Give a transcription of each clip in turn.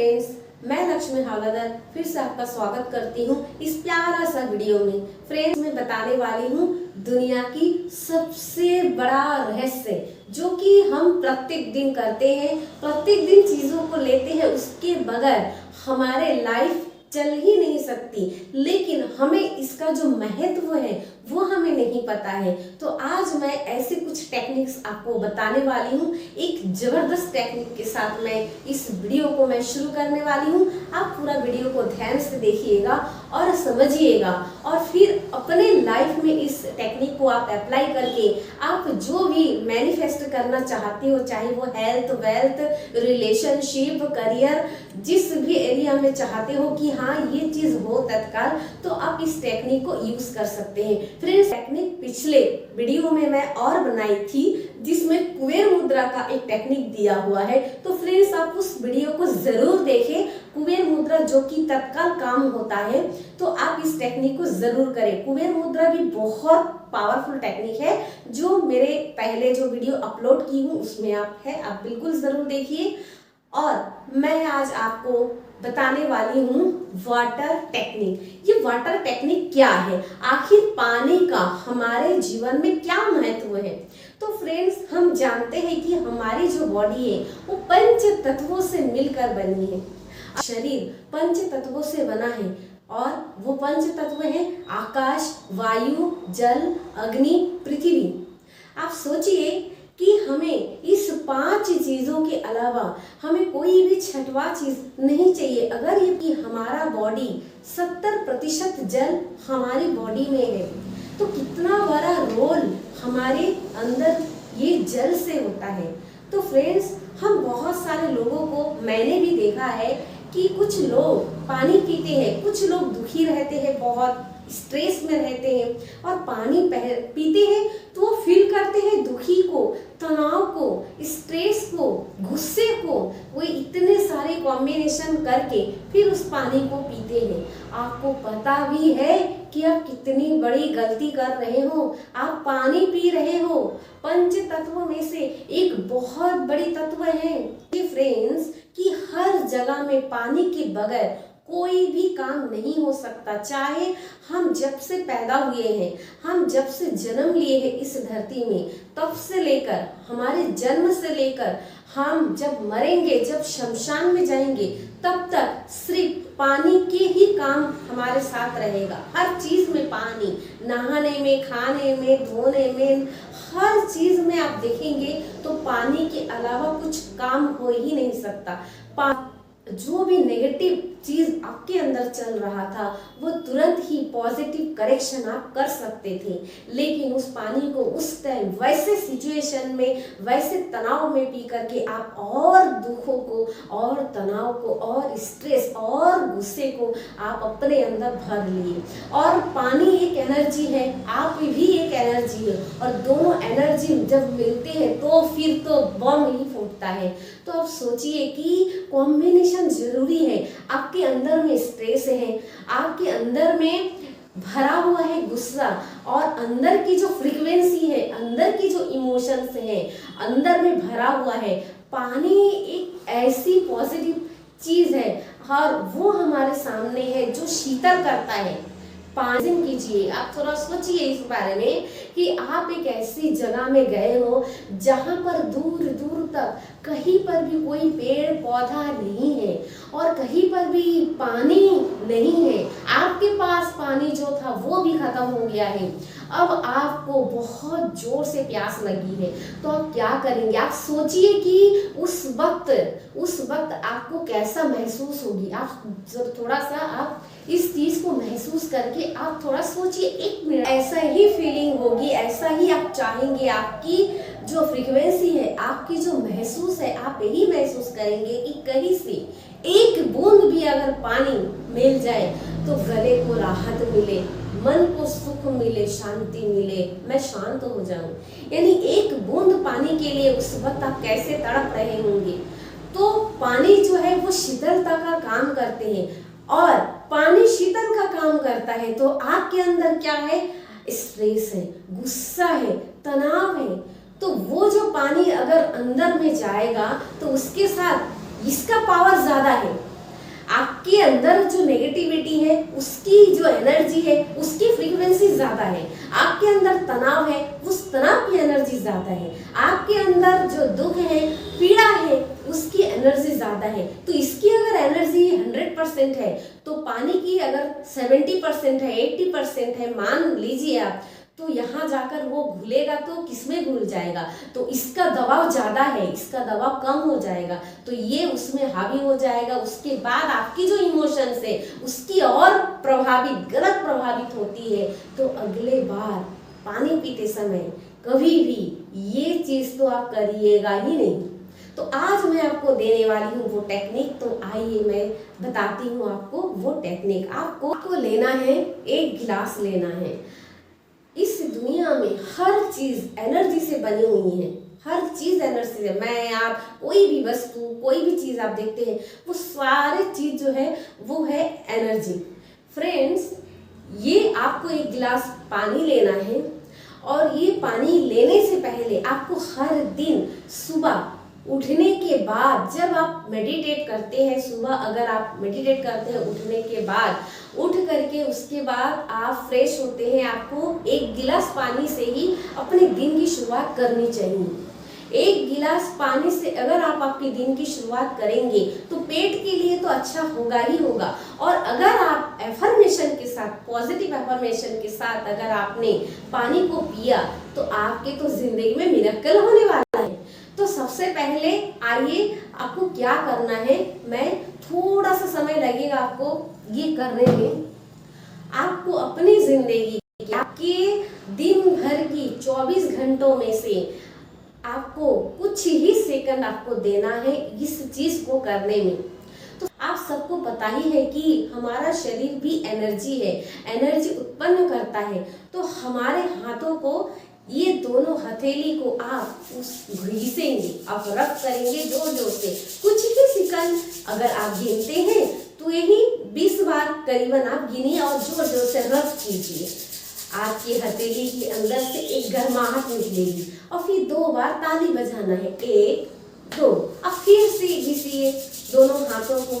Friends, मैं लक्ष्मी हवालदार फिर से आपका स्वागत करती हूँ इस प्यारा सा वीडियो में। फ्रेंड्स, मैं बताने वाली हूँ दुनिया की सबसे बड़ा रहस्य जो कि हम प्रत्येक दिन करते हैं, प्रत्येक दिन चीजों को लेते हैं, उसके बगैर हमारे लाइफ चल ही नहीं सकती। लेकिन हमें इसका जो महत्व है वो हमें नहीं पता है। तो आज मैं ऐसे कुछ टेक्निक्स आपको बताने वाली हूँ। एक जबरदस्त टेक्निक के साथ मैं इस वीडियो को मैं शुरू करने वाली हूँ। आप पूरा वीडियो को ध्यान से देखिएगा और समझिएगा, और फिर अपने लाइफ में इस टेक्निक को आप अप्लाई करके आप जो भी मैनिफेस्ट करना चाहते हो, चाहे वो हेल्थ, वेल्थ, रिलेशनशिप, करियर, जिस भी एरिया में चाहते हो कि हाँ ये चीज हो तत्काल, तो आप इस टेक्निक को यूज कर सकते हैं। फ्रेंड्स, टेक्निक पिछले वीडियो में मैं और बनाई थी जिसमें कुबेर मुद्रा का एक टेक्निक दिया हुआ है। तो फ्रेंड्स, आप उस वीडियो को जरूर देखें। कुबेर मुद्रा जो कि तत्काल काम होता है, तो आप इस टेक्निक को जरूर करें। कुबेर मुद्रा भी बहुत पावरफुल टेक्निक है जो मेरे पहले जो वीडियो अपलोड की हूँ उसमें आप बिल्कुल जरूर देखिए। और मैं आज आपको बताने वाली हूँ वाटर टेक्निक। ये वाटर टेक्निक क्या है, आखिर पानी का हमारे जीवन में क्या महत्व है। तो फ्रेंड्स, हम जानते हैं कि हमारी जो बॉडी है वो पंच तत्वों से मिलकर बनी है। शरीर पंच तत्वों से बना है और वो पंच तत्व हैं आकाश, वायु, जल, अग्नि, पृथ्वी। आप सोचिए कि हमें इस 5 चीजों के अलावा हमें कोई भी छठवा चीज नहीं चाहिए। अगर ये कि हमारा बॉडी 70% जल हमारी बॉडी में है, तो कितना बड़ा रोल हमारे अंदर ये जल से होता है। तो फ्रेंड्स, हम बहुत सारे लोगों को मैंने भी देखा है कि कुछ लोग पानी पीते हैं, कुछ लोग दुखी रहते हैं, बहुत स्ट्रेस में रहते हैं और पानी पीते हैं तो वो फील करते हैं दुखी को, तनाव को, स्ट्रेस को, गुस्से को। वो इतने सारे कॉम्बिनेशन करके फिर उस पानी को पीते हैं। आपको पता भी है कि आप कितनी बड़ी गलती कर रहे हो। आप पानी पी रहे हो, पंच तत्वों में से एक बहुत बड़ी तत्व है फ्रेंड्स कि हर जगह में पानी के बगैर कोई भी काम नहीं हो सकता। चाहे हम जब से पैदा हुए हैं, हम जब से जन्म लिए हैं इस धरती में, तब से लेकर हमारे जन्म से लेकर हम जब मरेंगे, जब शमशान में जाएंगे, तब तक सिर्फ पानी के ही काम हमारे साथ रहेगा। हर चीज में पानी, नहाने में, खाने में, धोने में, हर चीज में आप देखेंगे तो पानी के अलावा कुछ काम हो ही नहीं सकता। जो भी नेगेटिव चीज आपके अंदर चल रहा था वो तुरंत ही पॉजिटिव करेक्शन आप कर सकते थे। लेकिन उस पानी को उस टाइम वैसे सिचुएशन में, वैसे तनाव में पी करके आप और दुखों को और तनाव को और स्ट्रेस और गुस्से को आप अपने अंदर भर लिए। और पानी एक एनर्जी है, आप भी एक एनर्जी है, और दोनों एनर्जी जब मिलते हैं तो फिर तो बम ही फूटता है। तो आप सोचिए कि कॉम्बिनेशन जरूरी है। आपके अंदर में स्ट्रेस है, आपके अंदर में भरा हुआ है गुस्सा, और अंदर की जो फ्रीक्वेंसी है, अंदर की जो इमोशंस है, अंदर में भरा हुआ है। पानी एक ऐसी पॉजिटिव चीज है और वो हमारे सामने है जो शीतल करता है। पानी कीजिए, आप थोड़ा सोचिए इस बारे में कि आप एक ऐसी जगह में गए हो जहां पर दूर दूर तक कहीं पर भी कोई पेड़ पौधा नहीं है और कहीं पर भी पानी नहीं है। आपके पास पानी जो था वो भी खत्म हो गया है। अब आपको बहुत जोर से प्यास लगी है, तो आप क्या करेंगे? आप सोचिए कि उस वक्त आपको कैसा महसूस होगी। आप जब थोड़ा सा आप इस चीज को महसूस करके आप थोड़ा सोचिए, 1 मिनट, ऐसा ही फीलिंग होगी, ऐसा ही आप चाहेंगे। आपकी जो फ्रीक्वेंसी है, आपकी जो महसूस है, आप यही महसूस करेंगे कि कहीं से एक बूंद भी अगर पानी मिल जाए तो गले को राहत मिले, मन को सुख मिले, शांति मिले, मैं शांत हो जाऊं। यानी एक बूंद पानी के लिए उस वक्त आप कैसे तड़प रहे होंगे। तो पानी जो है वो शीतलता का काम करते हैं, और पानी शीतल का काम करता है तो आपके अंदर क्या है? स्ट्रेस है, गुस्सा है, तनाव है। तो वो जो पानी अगर अंदर में जाएगा तो उसके साथ इसका पावर ज्यादा है, आपके अंदर जो नेगेटिविटी है उसकी जो एनर्जी है उसकी फ्रीक्वेंसी ज्यादा है। आपके अंदर तनाव है, उस तनाव की एनर्जी ज्यादा है। आपके अंदर जो दुख है, पीड़ा है, उसकी एनर्जी ज्यादा है। तो इसकी अगर एनर्जी 100% है तो पानी की अगर 70% है, 80% है, मान लीजिए आप, तो यहाँ जाकर वो घुलेगा तो किसमें घुल जाएगा? तो इसका दबाव ज्यादा है, इसका दबाव कम हो जाएगा, तो ये उसमें हावी हो जाएगा। उसके बाद आपकी जो इमोशंस है उसकी और गलत प्रभावित होती है। तो अगले बार पानी पीते समय कभी भी ये चीज तो आप करिएगा ही नहीं। तो आज मैं आपको देने वाली हूँ वो टेक्निक। तो आइए मैं बताती हूँ आपको वो टेक्निक। आपको लेना है, एक गिलास लेना है। इस दुनिया में हर चीज एनर्जी से बनी हुई है, हर चीज एनर्जी से। मैं, आप, कोई भी वस्तु, कोई भी चीज आप देखते हैं वो सारे चीज जो है वो है एनर्जी। फ्रेंड्स, ये आपको एक गिलास पानी लेना है और ये पानी लेने से पहले आपको हर दिन सुबह उठने के बाद, जब आप मेडिटेट करते हैं, सुबह अगर आप मेडिटेट करते हैं उठने के बाद, उठ करके उसके बाद आप फ्रेश होते हैं, आपको एक गिलास पानी से ही अपने दिन की शुरुआत करनी चाहिए। एक गिलास पानी से अगर आप आपके दिन की शुरुआत करेंगे तो पेट के लिए तो अच्छा होगा ही होगा। और अगर आप एफर्मेशन के साथ, पॉजिटिव एफर्मेशन के साथ अगर आपने पानी को पिया तो आपके तो जिंदगी में मिरेकल होने वाला है। तो सबसे पहले आइए आपको क्या करना है, मैं थोड़ा सा समय लगेगा आपको ये करने में। आपको अपनी जिंदगी की, आपके दिन भर की 24 घंटों में से आपको कुछ ही सेकंड आपको देना है इस चीज को करने में। तो आप सबको पता ही है कि हमारा शरीर भी एनर्जी है, एनर्जी उत्पन्न करता है। तो हमारे हाथों को, ये दोनों हथेली को आप उस घिसेंगे, आप रब करेंगे जोर जोर से। कुछ ही सेकंड अगर आप गिनते हैं तो यही 20 बार करीबन आप गिनिए और जोर जोर से रब कीजिए। आपकी हथेली के अंदर से एक गर्माहट निकलेगी और फिर 2 बार ताली बजाना है, 1 2। अब फिर से घिसिए दोनों हाथों को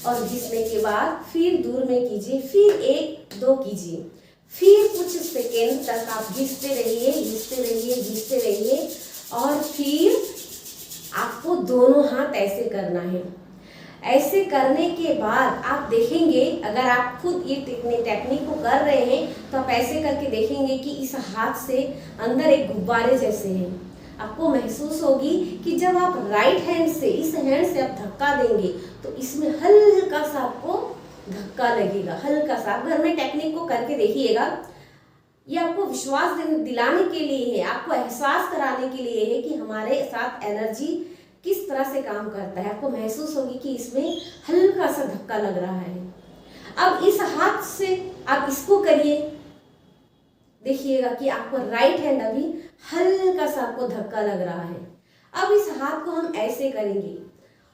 और घिसने के बाद फिर दूर में कीजिए, फिर 1 2 कीजिए, फिर कुछ सेकेंड तक आप घिसते रहिए, घिसते रहिए, घिसते रहिए। और फिर आपको दोनों हाथ ऐसे करना है। ऐसे करने के बाद आप देखेंगे, अगर आप खुद ये टेक्निक को कर रहे हैं तो आप ऐसे करके देखेंगे कि इस हाथ से अंदर एक गुब्बारे जैसे हैं। आपको महसूस होगी कि जब आप राइट हैंड से, इस हैंड से आप धक्का देंगे तो इसमें हल्का सा आपको धक्का लगेगा, हल्का सा। आप घर में टेक्निक को करके देखिएगा। ये आपको विश्वास दिलाने के लिए है, आपको एहसास कराने के लिए है कि हमारे साथ एनर्जी किस तरह से काम करता है। आपको महसूस होगी कि इसमें हल्का सा धक्का लग रहा है। अब इस हाथ से आप इसको करिए, देखिएगा कि आपको राइट हैंड अभी हल्का सा आपको धक्का लग रहा है। अब इस हाथ को हम ऐसे करेंगे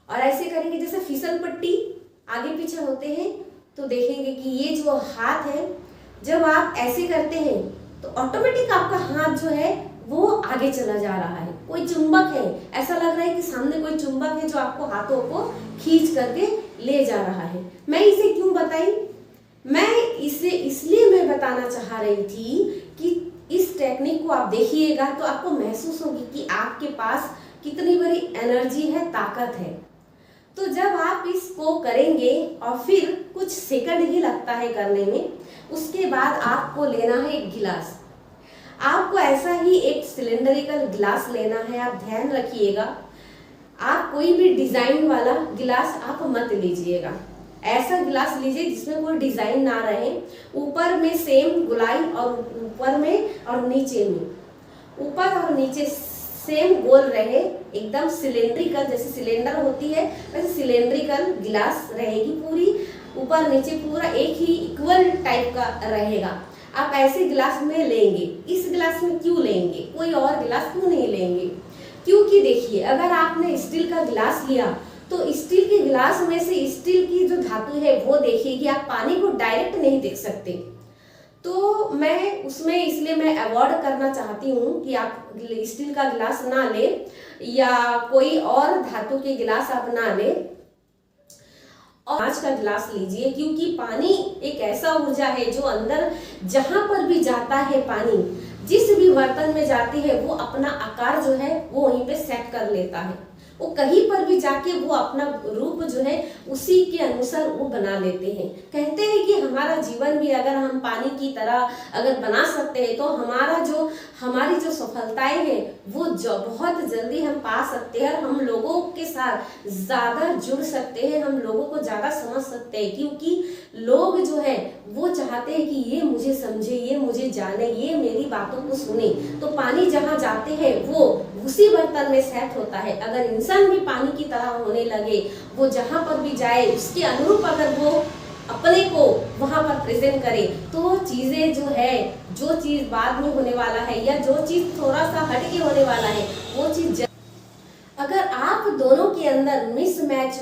और ऐसे करेंगे जैसे फिसल पट्टी आगे पीछे होते हैं। तो देखेंगे कि ये जो हाथ है, जब आप ऐसे करते हैं तो ऑटोमेटिक आपका हाथ जो है वो आगे चला जा रहा है। कोई चुंबक है, ऐसा लग रहा है कि सामने कोई चुंबक है जो आपको हाथों को खींच करके ले जा रहा है। मैं इसे क्यों बताई? मैं इसे इसलिए मैं बताना चाह रही थी कि इस टेक्निक को आप देखिएगा तो आपको महसूस होगी कि आपके पास कितनी बड़ी एनर्जी है, ताकत है। तो जब आप इसको करेंगे और फिर कुछ सेकंड ही लगता है करने में, उसके बाद आपको लेना है एक गिलास। आपको ऐसा ही एक सिलेंडरिकल गिलास लेना है। आप ध्यान रखिएगा, आप कोई भी डिजाइन वाला गिलास आप मत लीजिएगा। ऐसा गिलास लीजिए जिसमें कोई डिजाइन ना रहे, ऊपर में सेम गोलाई और ऊपर में और नीचे में, ऊपर और नीचे सेम गोल रहे, एकदम सिलेंड्रिकल, जैसे सिलेंडर होती है वैसे सिलेंड्रिकल गिलास रहेगी, पूरी ऊपर नीचे पूरा एक ही इक्वल टाइप का रहेगा। आप ऐसे गिलास में लेंगे। इस गिलास में क्यों लेंगे, कोई और गिलास क्यों नहीं लेंगे? क्योंकि देखिए, अगर आपने स्टील का गिलास लिया तो स्टील के गिलास में से स्टील की जो धातु है वो देखिएगी, आप पानी को डायरेक्ट नहीं देख सकते। तो मैं उसमें इसलिए मैं अवॉइड करना चाहती हूँ कि आप स्टील का गिलास ना लें या कोई और धातु के गिलास आप ना लें। और कांच का गिलास लीजिए, क्योंकि पानी एक ऐसा ऊर्जा है जो अंदर जहां पर भी जाता है, पानी जिस भी बर्तन में जाती है वो अपना आकार जो है वो वहीं पे सेट कर लेता है। वो कहीं पर भी जाके वो अपना रूप जो है उसी के अनुसार वो बना लेते हैं। कहते हैं कि हमारा जीवन भी अगर हम पानी की तरह अगर बना सकते हैं तो हमारी जो सफलताएं हैं वो बहुत जल्दी हम पा सकते हैं, और हम लोगों के साथ ज्यादा जुड़ सकते हैं, हम लोगों को ज्यादा समझ सकते हैं, क्योंकि लोग जो है वो चाहते हैं कि ये मुझे समझे, ये मुझे जाने, ये मेरी बातों को सुने। तो पानी जहाँ जाते हैं वो उसी बर्तन में सेट होता है। अगर इंसान भी पानी की तरह होने लगे, वो जहां पर भी जाए उसके अनुरूप अगर वो अपने को वहां पर प्रेजेंट करे, तो चीजें जो है, जो चीज बाद में होने वाला है या जो चीज थोड़ा सा हटके होने वाला है वो चीज, अगर आप दोनों के अंदर मिसमैच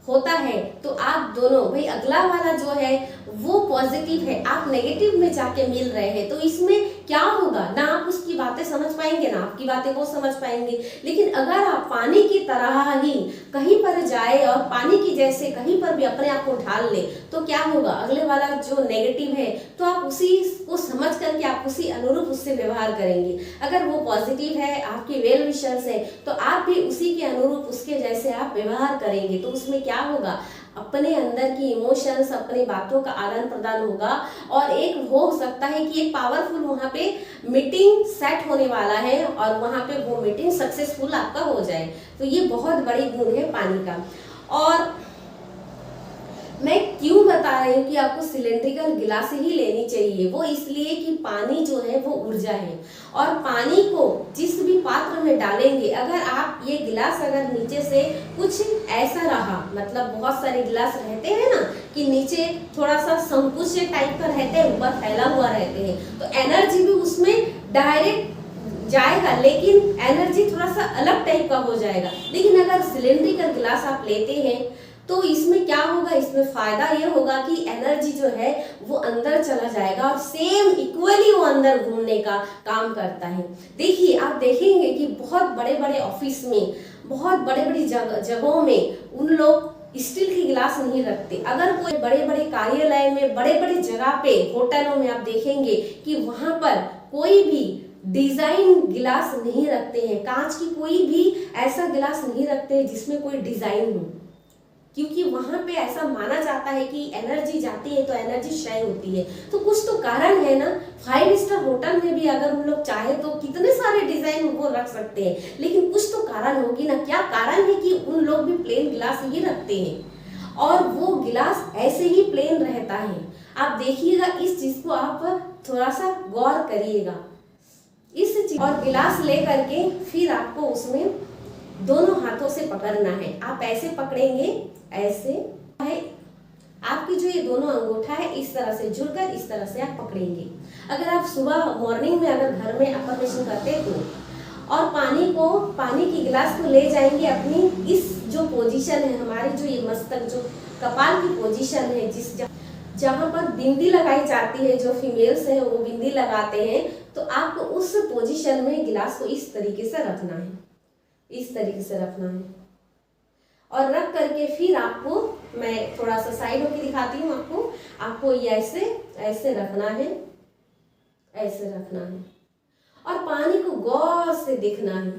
होता है तो आप दोनों, भाई अगला वाला जो है वो पॉजिटिव है, आप नेगेटिव में जाके मिल रहे हैं, तो इसमें क्या होगा, ना आप उसकी बातें समझ पाएंगे ना आपकी बातें वो समझ पाएंगे। लेकिन अगर आप पानी की तरह ही कहीं पर जाए और पानी की जैसे कहीं पर भी अपने आप को ढाल ले, तो क्या होगा, अगले वाला जो नेगेटिव है तो आप उसी को समझ करके आप उसी अनुरूप उससे व्यवहार करेंगे। अगर वो पॉजिटिव है, आपके वेल विशर्स है, तो आप भी उसी के अनुरूप उसके जैसे आप व्यवहार करेंगे। तो उसमें क्या होगा, अपने अंदर की इमोशंस, अपनी बातों का आदान प्रदान होगा, और एक हो सकता है कि एक पावरफुल वहां पे मीटिंग सेट होने वाला है और वहां पे वो मीटिंग सक्सेसफुल आपका हो जाए। तो ये बहुत बड़ी गुण है पानी का। और मैं क्यों बता रही हूँ कि आपको सिलेंड्रिकल गिलास ही लेनी चाहिए, वो इसलिए कि पानी जो है वो ऊर्जा है, और पानी को जिस भी पात्र में डालेंगे, अगर आप ये गिलास अगर नीचे से कुछ ऐसा रहा, मतलब बहुत सारे गिलास रहते हैं ना कि नीचे थोड़ा सा संकुच टाइप का रहते हैं, ऊपर फैला हुआ रहते हैं, तो एनर्जी भी उसमें डायरेक्ट जाएगा, लेकिन एनर्जी थोड़ा सा अलग टाइप का हो जाएगा। लेकिन अगर सिलेंड्रिकल गिलास आप लेते हैं तो इसमें क्या होगा, इसमें फायदा ये होगा कि एनर्जी जो है वो अंदर चला जाएगा और सेम इक्वली वो अंदर घूमने का काम करता है। देखिए, आप देखेंगे कि बहुत बड़े बड़े ऑफिस में, बहुत बड़े बड़ी जगहों में उन लोग स्टील की गिलास नहीं रखते। अगर कोई बड़े बड़े कार्यालय में, बड़े बड़े जगह पे, होटलों में आप देखेंगे कि वहां पर कोई भी डिजाइन गिलास नहीं रखते हैं, कांच की कोई भी ऐसा गिलास नहीं रखते हैं जिसमें कोई डिजाइन हो, क्योंकि वहां पे ऐसा माना जाता है कि एनर्जी जाती है तो एनर्जी क्षय होती है। तो कुछ तो कारण है ना। 5 स्टार होटल में भी अगर हम लोग चाहे तो कितने सारे डिजाइन वो रख सकते हैं, लेकिन कुछ तो कारण होगी ना। क्या कारण है कि उन लोग भी प्लेन गिलास ही रखते हैं, और वो गिलास ऐसे ही प्लेन रहता है। आप देखिएगा, इस चीज को आप थोड़ा सा गौर करिएगा इस चीज। और गिलास ले करके फिर आपको उसमें दोनों हाथों से पकड़ना है। आप ऐसे पकड़ेंगे, ऐसे है, आपकी जो ये दोनों अंगूठा है इस तरह से जुड़कर इस तरह से आप पकड़ेंगे। अगर आप सुबह मॉर्निंग में अगर घर में अफर्मेशन करते तो, और पानी की गिलास को ले जाएंगे अपनी इस जो पोजीशन है, हमारी जो ये मस्तक, जो कपाल की पोजीशन है, जहाँ पर बिंदी लगाई जाती है, जो फीमेल्स है वो बिंदी लगाते हैं, तो आपको उस पोजीशन में गिलास को इस तरीके से रखना है, इस तरीके से रखना है। और रख करके फिर आपको, मैं थोड़ा सा साइड होके दिखाती हूँ आपको ये ऐसे रखना है, ऐसे रखना है, और पानी को गौर से देखना है,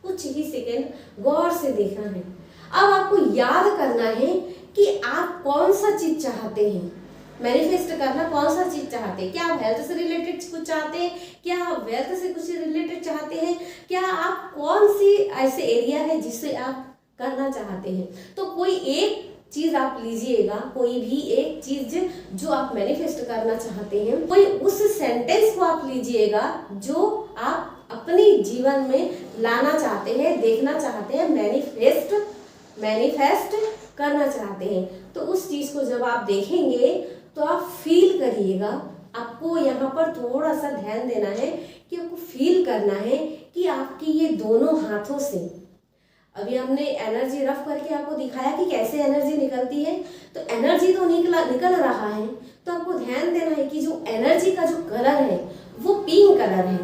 कुछ ही सेकंड गौर से देखना है। अब आपको याद करना है कि आप कौन सा चीज चाहते हैं, मैनिफेस्ट करना कौन सा चीज चाहते हैं। क्या आप हेल्थ से रिलेटेड कुछ चाहते हैं, क्या आप वेल्थ से कुछ रिलेटेड चाहते हैं, क्या आप कौन सी ऐसे एरिया है जिससे आप करना चाहते हैं। तो कोई एक चीज आप लीजिएगा, कोई भी एक चीज जो आप मैनिफेस्ट करना चाहते हैं, कोई उस सेंटेंस को आप लीजिएगा जो आप अपने जीवन में लाना चाहते हैं, देखना चाहते हैं, मैनिफेस्ट करना चाहते हैं। तो उस चीज को जब आप देखेंगे तो आप फील करिएगा। आपको यहाँ पर थोड़ा सा ध्यान देना है कि आपको फील करना है कि आपकी ये दोनों हाथों से, अभी हमने एनर्जी रफ करके आपको दिखाया कि कैसे एनर्जी निकलती है, तो एनर्जी तो निकल रहा है, तो आपको ध्यान देना है कि जो एनर्जी का जो कलर है वो पिंक कलर है,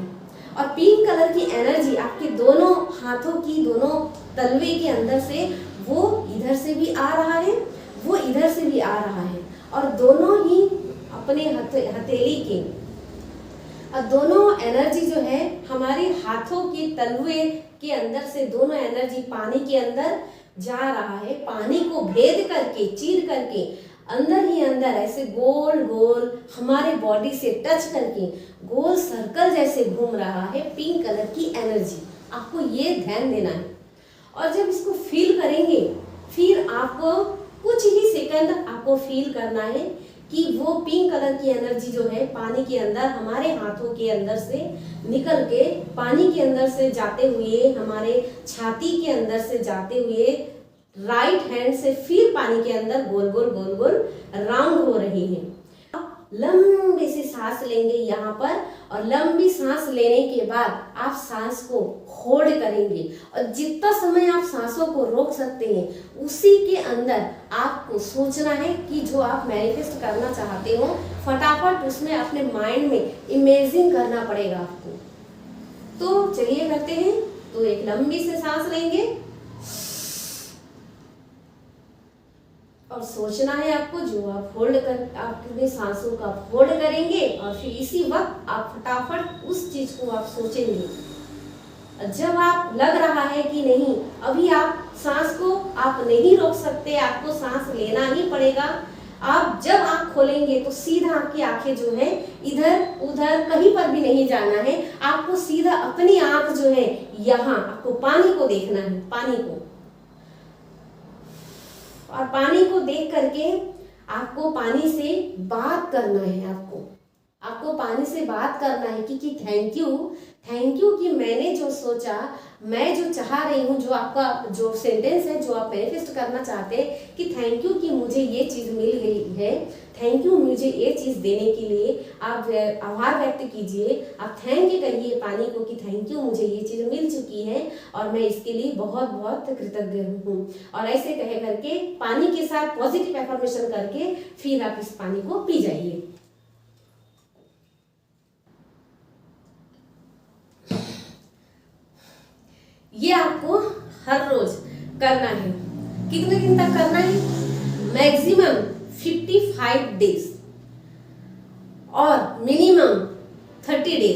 और पिंक कलर की एनर्जी आपके दोनों हाथों की दोनों तलवे के अंदर से वो इधर से भी आ रहा है, वो इधर आ रहा है और दोनों ही अपने हथेली के और दोनों एनर्जी जो है हमारे हाथों के तलुए के अंदर से दोनों एनर्जी पानी के अंदर जा रहा है। पानी को भेद करके चीर करके अंदर ही अंदर ऐसे गोल गोल हमारे बॉडी से टच करके गोल सर्कल जैसे घूम रहा है पिंक कलर की एनर्जी। आपको ये ध्यान देना है और जब इसको फील करेंगे फिर आपको कुछ ही सेकंड आपको फील करना है कि वो पिंक कलर की एनर्जी जो है पानी के अंदर हमारे हाथों के अंदर से निकल के पानी के अंदर से जाते हुए हमारे छाती के अंदर से जाते हुए राइट हैंड से फिर पानी के अंदर गोल गोल राउंड हो रही है। लंबी सी सांस लेंगे यहाँ पर और लंबी सांस लेने के बाद आप सांस को होल्ड करेंगे और जितना समय आप सांसों को रोक सकते हैं उसी के अंदर आपको सोचना है कि जो आप मैनिफेस्ट करना चाहते हो फटाफट उसमें अपने माइंड में इमेजिन करना पड़ेगा आपको। तो चलिए करते हैं। तो एक लंबी से सांस लेंगे और सोचना है आपको जो आप होल्ड कर आप अपनी सांसों का होल्ड करेंगे और फिर इसी वक्त आप फटाफट उस चीज को आप सोचेंगे। जब आप लग रहा है कि नहीं अभी आप सांस को आप नहीं रोक सकते, आपको सांस लेना ही पड़ेगा, आप जब आँख खोलेंगे तो सीधा आपकी आंखें जो है इधर उधर कहीं पर भी नहीं जाना है, आपको सीधा अपनी आंख जो है यहाँ आपको पानी को देखना है, पानी को। और पानी को देख करके आपको पानी से बात करना है। आपको पानी से बात करना है कि थैंक यू कि मैंने जो सोचा, मैं जो चाह रही हूँ, जो आपका जो सेंटेंस है जो आप मैनिफेस्ट करना चाहते हैं कि थैंक यू कि मुझे ये चीज़ मिल गई है, थैंक यू मुझे ये चीज़ देने के लिए। आप आभार व्यक्त कीजिए, आप थैंक यू कहिए पानी को कि थैंक यू मुझे ये चीज़ मिल चुकी है और मैं इसके लिए बहुत बहुत कृतज्ञ हूँ। और ऐसे कह करके पानी के साथ पॉजिटिव एफर्मेशन करके फिर आप इस पानी को पी जाइए। ये आपको हर रोज करना है। कितने दिन तक करना है? मैक्सिमम 55 डेज और मिनिमम 30 डेज।